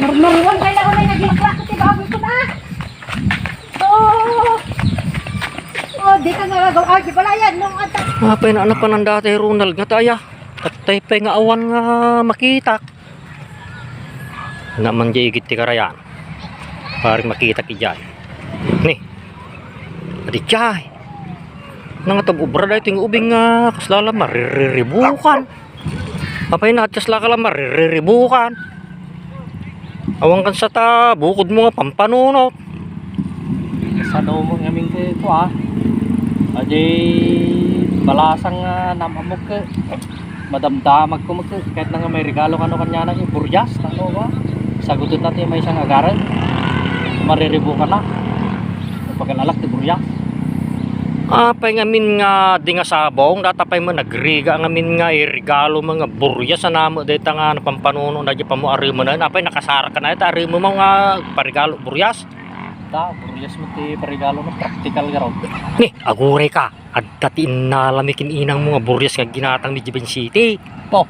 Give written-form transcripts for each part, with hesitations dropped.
Marmaruan kayo na unay naglaklak ko baboy ko na. Oh. Oh, di ka nalagaw agi balayan nung ata. Apa na anak pa ng dati Ronald nga taya. At tayo pa nga awan nga makita. Naman jay igit ti karayan. Paring makita ki jay. Nih. Adi jay. Nang atab ubra dahi ting ubing nga kaslala mariribukan. Apay na atyas la kala mariribukan. Awang kan sa ta bukod mo nga pampanunot. Sa daw mo ngaming ko Adi balasang namamog ka. Madamdamag ko kahit na nga may regalo kano kanya na buryas ano ba? Sagutin natin may isang agaran. Mariribo ka na. Pagkalalak ti buryas. Apay ngamin nga di nga sabong datapay mo nagriga ngamin nga regalo mga buryas sa namo deta nga pampanunot na di pa mo ari mo na apay nakasara ka na ita ari mo nga parigalo buryas. Buryas mo ti parigalo no practical garo. Ni agure ka at datin na lamikin inang mga buryas nga ginatang ni Jiben City. Po.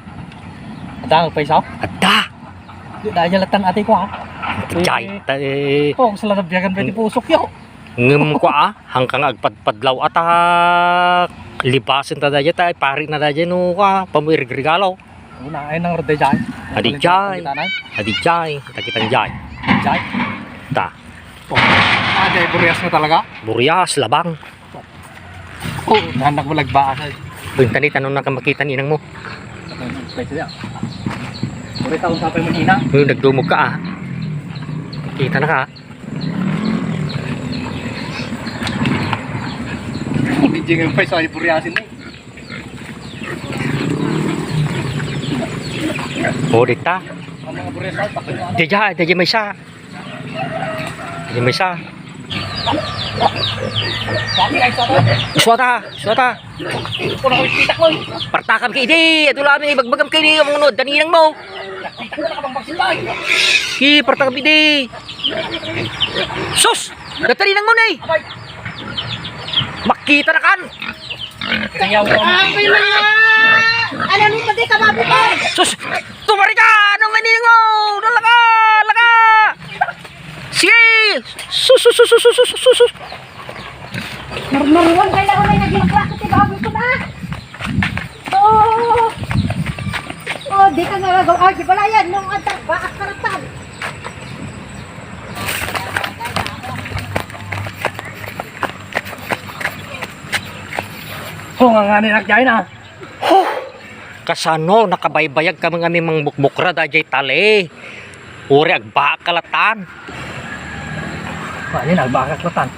Adang pa isaw? Adda. Dahil latang ate ko Jay. Oh, sala nabiyagan pa ti pusok yo. Ngem ko hangkang agpadpadlaw ata libasin ta daya tay pari na daya no ka pamirigregalo. Una ay nang rode jay. Adi jay, takitan jay. Jay. Ta. Jay buryas na talaga. Buryas labang. Oh, nanak mo lagba ka. Buntani tanong na ka makita ninang mo. Pwede ya. Uri taon sa pay Manila. Nagdumog ka Kita na ka. Hindi nga pa sa buryasin ni. O dita. Ang mga buryas pa. Deja may sa. Deja may sa. Bakit ay sa to? Suwata. Kuno ko kita ko. Partakan ka idi. Ito lamin ibagbagam ka idi ang unod daninang mo. Kita ko na ka bang magsilay. Partakan idi. Sus! Dataninang mo na eh. Abay. Makita na kan. Kaya mo. Ay mga. Ano nung pati ka baboy ko? Sus! Tumari ka! Anong ganinang mo? Laka! Sige! Sus! Marmaruan kayo na unay naglaklak ko baboy ko na. Oh. Oh, di ka nalagaw agi balayan nung ata baak karatan. Kung nga ni nagjay na. Kasano nakabaybayag ka mga mimang bukbukra dajay tali. Uri agbakalatan. Ano nagbakak latan.